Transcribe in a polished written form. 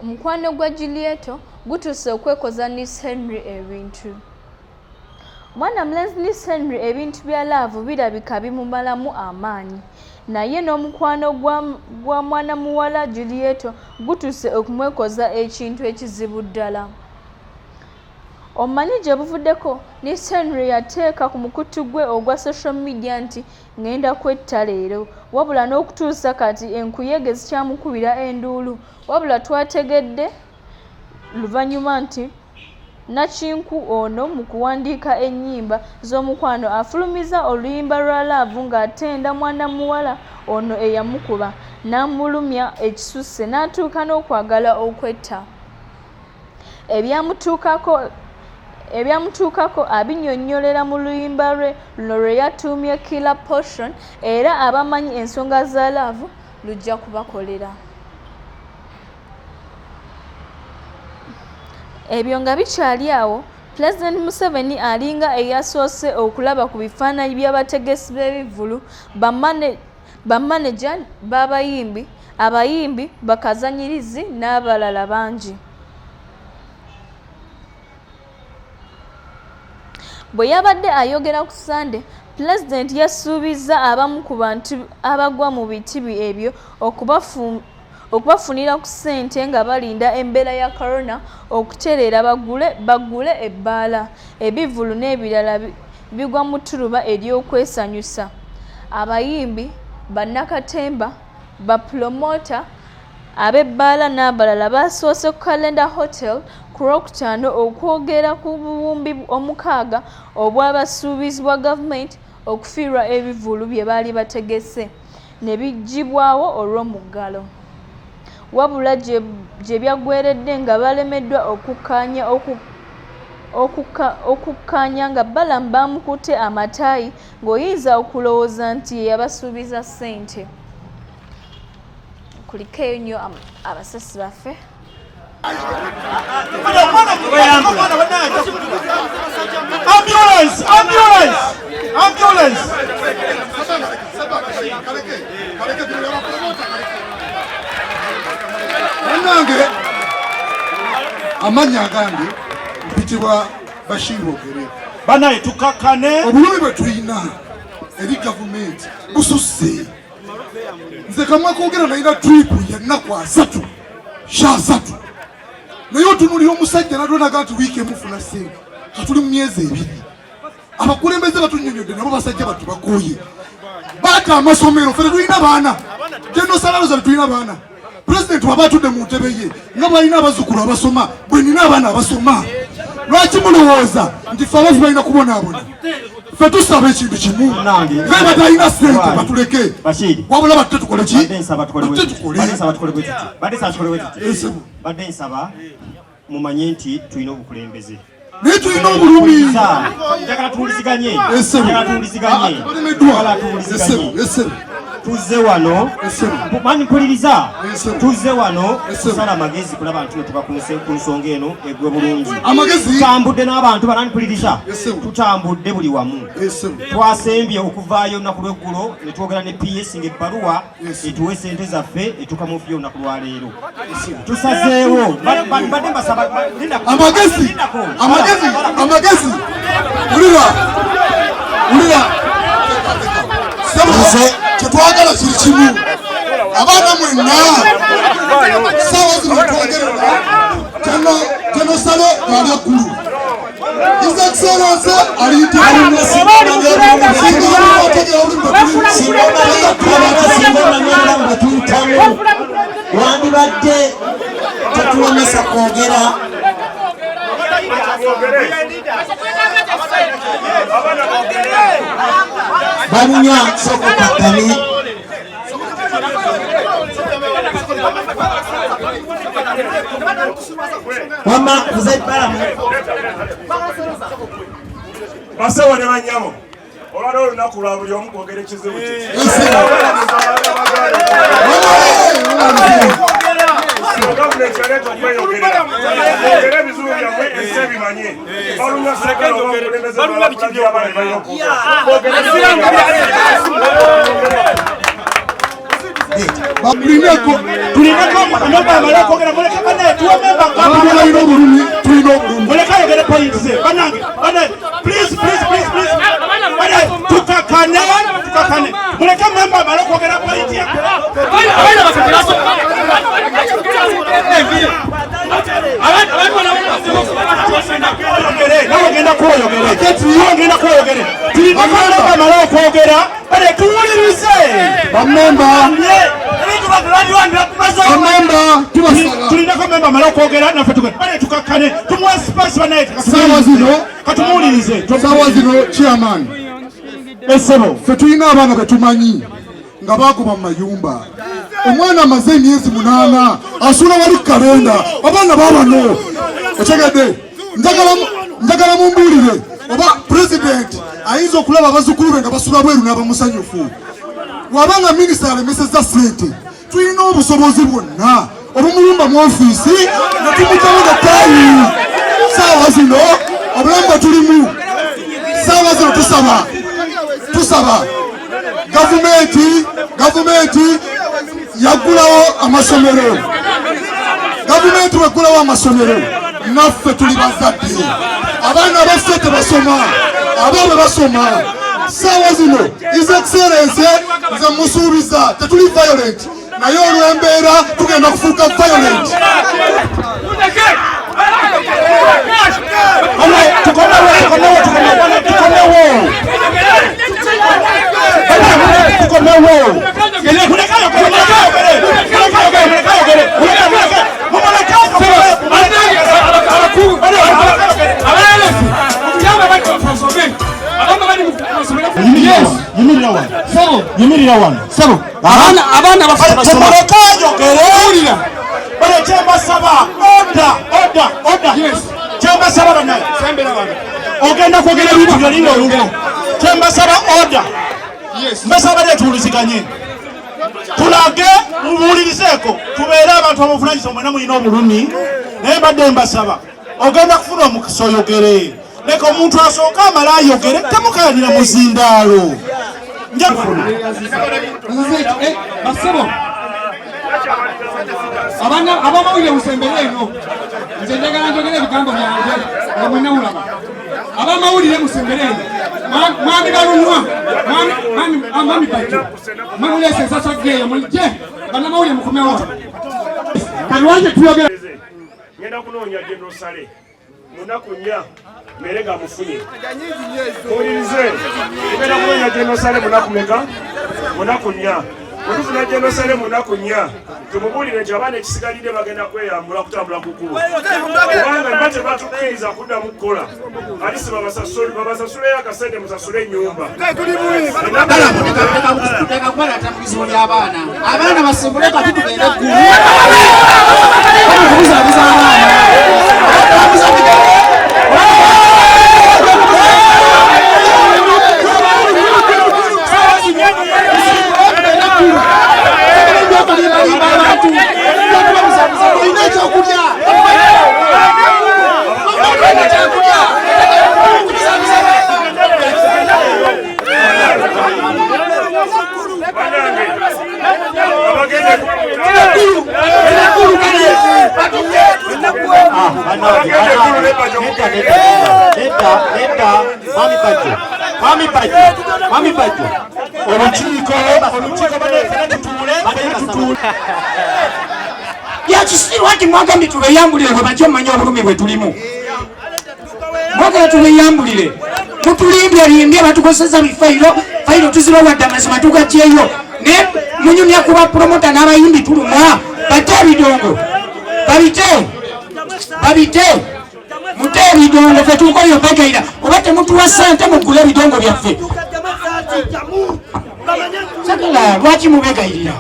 omukwano gwa Juliet gutuuse okwekoza Nice Henry ebintu. Mwana mulenzi Nice Henry ebintu bya laavu birabika bimumalamu amaanyi. Naye n'omukwano gwa mwana muwala Juliet gutuuse okumwekoza ekintu ekizibu ddala. Omanyi gye buvuddeko Nice Henry yateeka ku mukutu gwe ogwa social media nti ngenda kwetta leero, wabula n'okutuusa kati enkuyege zikyamukubira enduulu, wabula twategedde luvannyuma nti Nakinku ono mu kuwandiika ennyimba z'omukwano afulumiza oluyimba lwa laavu ng'atenda mwana muwala ono eyamukuba n'amulumya ekisusse n'atuuka n'okwagala okwetta. Ebyamutuukako abinnyonnyolera mu luyimba lwe luno lwe yatuumye Killer Portion, era abamanyi ensonga za laavu lujja kubakolera. Ebyo nga bikyali awo, President Museveni alinga eyasoose okulaba ku bifaananyi by'abategesi b'ebivvulu, bamaneja b'abayimbi, abayimbi, bakazanyirizi n'abalala bangi. Bwe yabadde ayogera ku Sunday, President yasuubizza abamu ku bantu abagwa mu biti ebyo okubafunira ku ssente nga balinda embeera ya corona okutereera bagule ebbaala, ebivvulu n'ebirala bigwa mu ttuluba ery'okwesanyusa. Abayimbi, bannakatemba, bapromota, ab'ebbaala n'abalala basoose ku Calendar Hotel ku Lwokutaano okwogera ku buwumbi 6 obw'abasuubizi bwa gavumenti okufiirwa ebivvulu bye baali bategese ne biggibwawo olw'omuggalo. Wabula gye byaggweredde nga balemeddwa okukkaanya nga balamu baamukutte amataayi ng'oyinza okulowooza nti ye yabasuubiza ssente. Kulikeeyo nnyo abasasi baffe. Nange amanya gange mpitibwa Bashir Ogere. Banaye tukakane obulumi bwe tulina eri gavumenti bususse. Nze kamwe koogera nalina tripu ya nnaku 3 naye otunulira omusajja n'atonaga nti wiiki emufuna ssente katuli mu myezi 2. Abakulembeze batunnyonnyodde nabo basajja batu bakooye baata amasomero ffe tetulina baana genosalaloza tetulina baana. President waba atudde mu ntebe ye nga balina abazzukulu abasoma bwe nina abaana abasoma. Lwaki mulowooza nti ffe abafu balina kubonaabona? Ffe tusaba ekintu kimu fe batalina ssente batuleke wabula batte tukole ki? Badde nsaba mumanye nti tulina obukulembeze naye tulina obulumi. Njagala tuwuliziganye tuzze wano manipuliriza tuzze wano kusala amagezi kulaba nti tuba ku nsonga eno egwe bulungi. Tutambudde n'abantu bananipuliriza tutambudde buli wamu. Twasembye okuvaayo olunaku lw'eggulo ne twogera ne PS ng'ebbaluwa etuwe ssente zaffe etukamufya olunaku lwa leero. Tusazeewo badde mbasaba amagezi ulira tetwagala kiri kimu abaana mwenna saawa zino twogerera tenosale ali eggulu His Excellency wandibadde tetuwomesa kwogera balunya sokokakane wama kuzaibalamu basawo ne banyamo olwali olunaku lwa buli omu kwogera ekizibu kye gavumenti yaleeta tweyogera ebizibu byammwe ensi ebimanye balunya sekera obakulembeze abaana balina tulinako amala okwogera muleke banaye Chairman esebo fe tulina abaana betumanyi nga bagoba mu mayumba omwana amaze emyezi 8 asula wali kalenda abaana babano otegedde njagala mumbuulire oba president ayinza okulaba abazukulu be nga basula bweru n'abamusanyufu wabanga minisita alemesezza ssente tulina obusobozi bwonna obumulumba mu ofiisi ne tumutawo gataayi saawa zino obulamu bwe tulimu saawa zino tusaba gavumenti yagulawo amasomero gavumenti wegulawo amasomero naffe tuli bazadde abaana baffe tebasoma abaabwe basoma saawa zino his excellence nze musuubiza tetuli violent naye olw'embeera tugenda kufuuka violent yimirira wano sebo abaana basoma kyembasaba oda kyembasaba banaye ogenda kwogera ebintu byolina olugo kyembasaba oda mbasaba letuwuliziganye tulage mubuulirizeeko tubeere abantu abavunanyisa mwena mulina obulumi naye mbadde mbasaba ogenda kufuna omukisa oyogere leka omuntu asooka amala ayogere temukayanira muzindaalo basebo abamawulire musembere eno nze njagala njogera ebigambo byange nga mwenna mulaba abamawulire musembere eno mwami balunwa mwami bajjo mwamulesa ensasaggeeyo mulijje bannamawulire mukomewo kalwanje tuyogera ngenda kunoonya General Sale munaku 4 mere nga mufunye muwulirize ngenda kunoonya General Sale munaku meka munaku 4 Otufuna General Sale munaku 4 tumubuulire nti abaana ekisigalidde bagenda kweyambula kutambula ku kkubo kubanga mbate batukkiriza kuddamu kukola alisi babasasuleyo akasente musasule ennyumba tuteeka kukola tambulizo ly'abaana abaana basimbule kati tugende eggulu kubuzabuza abaana Mami Bajjo olukiiko yakisirwaki mwagambye tubeyambulire bwe bajja omumanya obulumi bwe tulimu mwagala tubeyambulire mutulimbyalimbye batukozesa fayiro tuzibawadde amazima tugajjeeyo ne munyumya kuba promota n'abayimbi tulumwa bate ebidongo babite mute ebidongo fe tukoyo begaira oba temutuwa sente mugule ebidongo byaffe sakala lwaki mubegairira